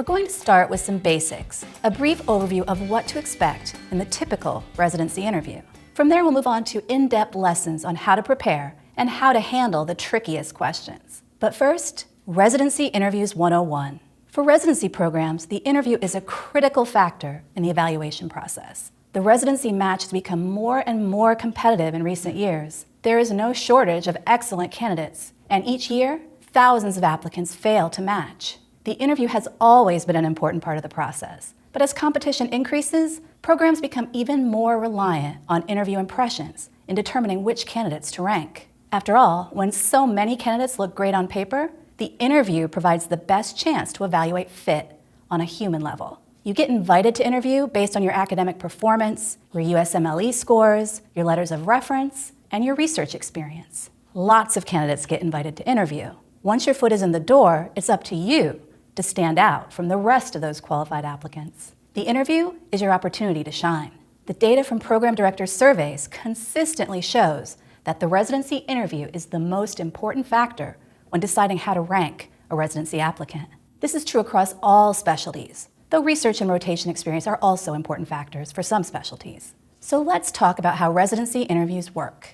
going to start with some basics, a brief overview of what to expect in the typical residency interview. From there, we'll move on to in-depth lessons on how to prepare and how to handle the trickiest questions. But first, Residency Interviews 101. For residency programs, the interview is a critical factor in the evaluation process. The residency match has become more and more competitive in recent years. There is no shortage of excellent candidates, and each year, thousands of applicants fail to match. The interview has always been an important part of the process, but as competition increases, programs become even more reliant on interview impressions in determining which candidates to rank. After all, when so many candidates look great on paper, the interview provides the best chance to evaluate fit on a human level. You get invited to interview based on your academic performance, your USMLE scores, your letters of reference, and your research experience. Lots of candidates get invited to interview. Once your foot is in the door, it's up to you to stand out from the rest of those qualified applicants. The interview is your opportunity to shine. The data from program director surveys consistently shows that the residency interview is the most important factor when deciding how to rank a residency applicant. This is true across all specialties, though research and rotation experience are also important factors for some specialties. So let's talk about how residency interviews work.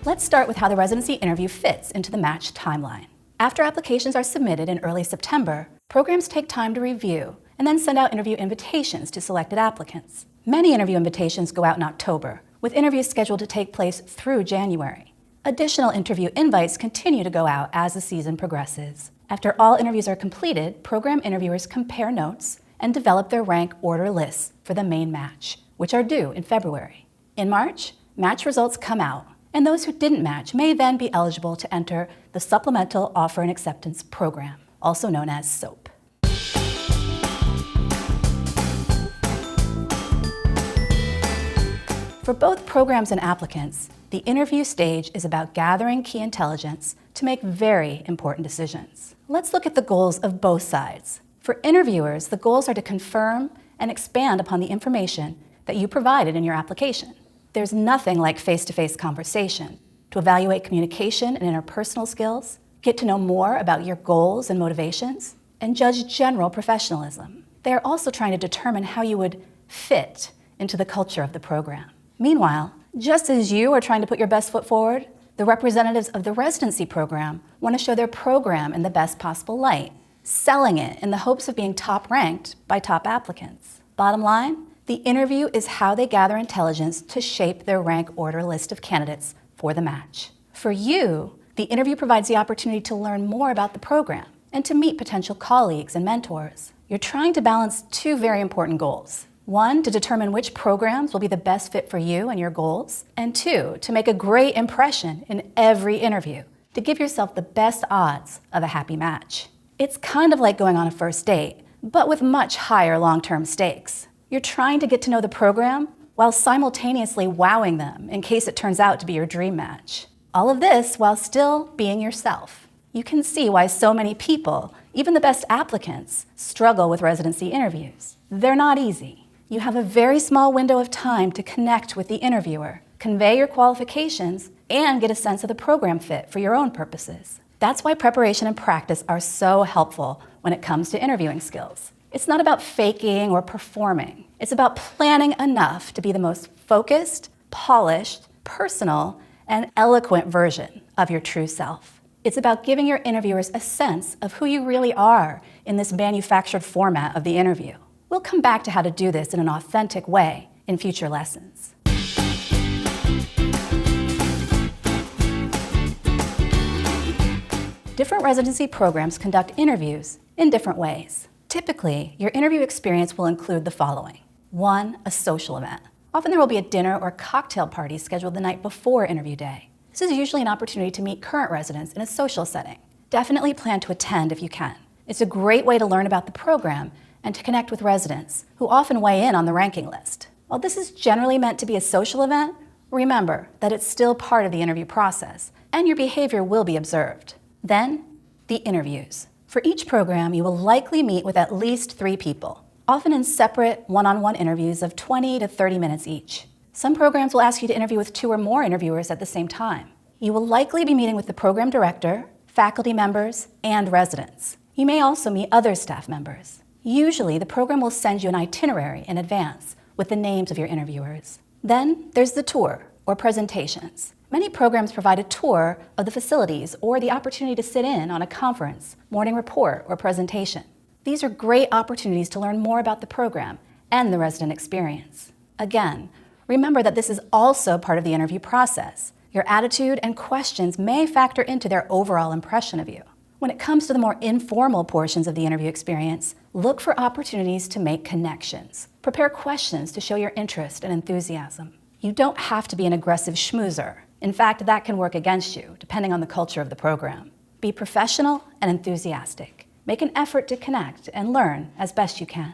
Let's start with how the residency interview fits into the match timeline. After applications are submitted in early September, programs take time to review and then send out interview invitations to selected applicants. Many interview invitations go out in October, with interviews scheduled to take place through January. Additional interview invites continue to go out as the season progresses. After all interviews are completed, program interviewers compare notes and develop their rank order lists for the main match, which are due in February. In March, match results come out, and those who didn't match may then be eligible to enter the Supplemental Offer and Acceptance Program, also known as SOAP. For both programs and applicants, the interview stage is about gathering key intelligence to make very important decisions. Let's look at the goals of both sides. For interviewers, the goals are to confirm and expand upon the information that you provided in your application. There's nothing like face-to-face conversation to evaluate communication and interpersonal skills, get to know more about your goals and motivations, and judge general professionalism. They are also trying to determine how you would fit into the culture of the program. Meanwhile, just as you are trying to put your best foot forward, the representatives of the residency program want to show their program in the best possible light, selling it in the hopes of being top ranked by top applicants. Bottom line, the interview is how they gather intelligence to shape their rank order list of candidates for the match. For you, the interview provides the opportunity to learn more about the program and to meet potential colleagues and mentors. You're trying to balance two very important goals. One, to determine which programs will be the best fit for you and your goals. And two, to make a great impression in every interview, to give yourself the best odds of a happy match. It's kind of like going on a first date, but with much higher long-term stakes. You're trying to get to know the program while simultaneously wowing them in case it turns out to be your dream match. All of this while still being yourself. You can see why so many people, even the best applicants, struggle with residency interviews. They're not easy. You have a very small window of time to connect with the interviewer, convey your qualifications, and get a sense of the program fit for your own purposes. That's why preparation and practice are so helpful when it comes to interviewing skills. It's not about faking or performing. It's about planning enough to be the most focused, polished, personal, and eloquent version of your true self. It's about giving your interviewers a sense of who you really are in this manufactured format of the interview. We'll come back to how to do this in an authentic way in future lessons. Different residency programs conduct interviews in different ways. Typically, your interview experience will include the following. 1, a social event. Often there will be a dinner or cocktail party scheduled the night before interview day. This is usually an opportunity to meet current residents in a social setting. Definitely plan to attend if you can. It's a great way to learn about the program and to connect with residents who often weigh in on the ranking list. While this is generally meant to be a social event, remember that it's still part of the interview process and your behavior will be observed. Then, the interviews. For each program, you will likely meet with at least 3 people, often in separate one-on-one interviews of 20 to 30 minutes each. Some programs will ask you to interview with 2 or more interviewers at the same time. You will likely be meeting with the program director, faculty members, and residents. You may also meet other staff members. Usually, the program will send you an itinerary in advance with the names of your interviewers. Then there's the tour, or presentations. Many programs provide a tour of the facilities or the opportunity to sit in on a conference, morning report, or presentation. These are great opportunities to learn more about the program and the resident experience. Again, remember that this is also part of the interview process. Your attitude and questions may factor into their overall impression of you. When it comes to the more informal portions of the interview experience, look for opportunities to make connections. Prepare questions to show your interest and enthusiasm. You don't have to be an aggressive schmoozer. In fact, that can work against you, depending on the culture of the program. Be professional and enthusiastic. Make an effort to connect and learn as best you can.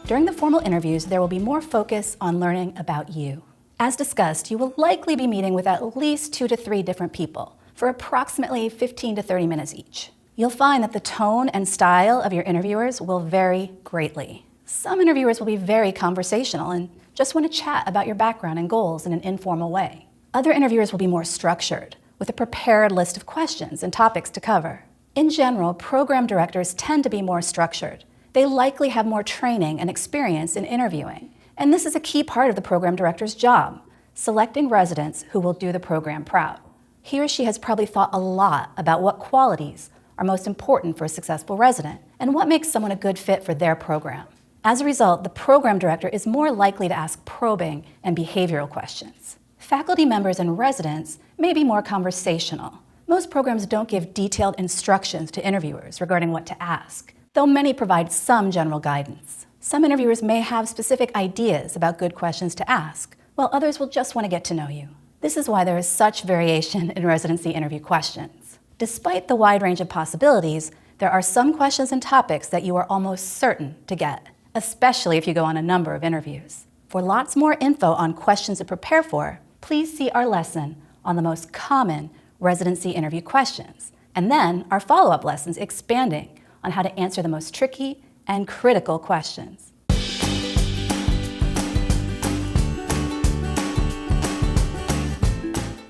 During the formal interviews, there will be more focus on learning about you. As discussed, you will likely be meeting with at least 2 to 3 different people for approximately 15 to 30 minutes each. You'll find that the tone and style of your interviewers will vary greatly. Some interviewers will be very conversational and just want to chat about your background and goals in an informal way. Other interviewers will be more structured, with a prepared list of questions and topics to cover. In general, program directors tend to be more structured. They likely have more training and experience in interviewing, and this is a key part of the program director's job, selecting residents who will do the program proud. He or she has probably thought a lot about what qualities are most important for a successful resident and what makes someone a good fit for their program. As a result, the program director is more likely to ask probing and behavioral questions. Faculty members and residents may be more conversational. Most programs don't give detailed instructions to interviewers regarding what to ask, though many provide some general guidance. Some interviewers may have specific ideas about good questions to ask, while others will just want to get to know you. This is why there is such variation in residency interview questions. Despite the wide range of possibilities, there are some questions and topics that you are almost certain to get, especially if you go on a number of interviews. For lots more info on questions to prepare for, please see our lesson on the most common residency interview questions, and then our follow-up lessons expanding on how to answer the most tricky and critical questions.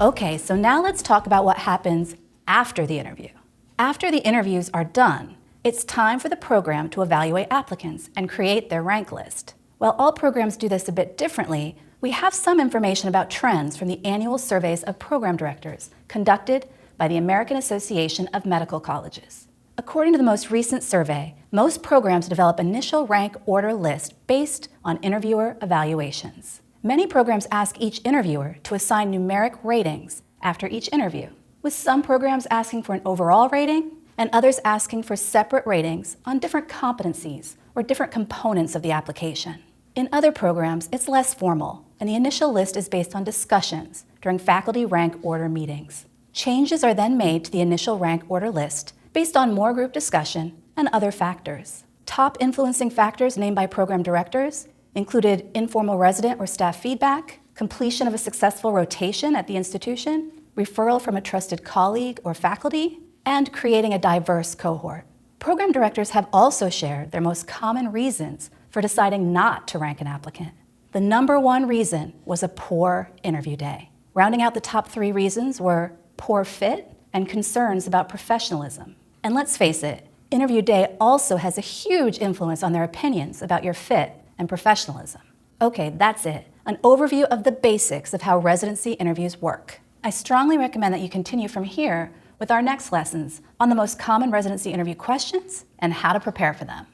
Okay, so now let's talk about what happens after the interview. After the interviews are done, it's time for the program to evaluate applicants and create their rank list. While all programs do this a bit differently, we have some information about trends from the annual surveys of program directors conducted by the American Association of Medical Colleges. According to the most recent survey, most programs develop initial rank order lists based on interviewer evaluations. Many programs ask each interviewer to assign numeric ratings after each interview, with some programs asking for an overall rating and others asking for separate ratings on different competencies or different components of the application. In other programs, it's less formal, and the initial list is based on discussions during faculty rank order meetings. Changes are then made to the initial rank order list based on more group discussion and other factors. Top influencing factors named by program directors included informal resident or staff feedback, completion of a successful rotation at the institution, referral from a trusted colleague or faculty, and creating a diverse cohort. Program directors have also shared their most common reasons for deciding not to rank an applicant. The number one reason was a poor interview day. Rounding out the top 3 reasons were poor fit and concerns about professionalism. And let's face it, interview day also has a huge influence on their opinions about your fit and professionalism. Okay, that's it. An overview of the basics of how residency interviews work. I strongly recommend that you continue from here with our next lessons on the most common residency interview questions and how to prepare for them.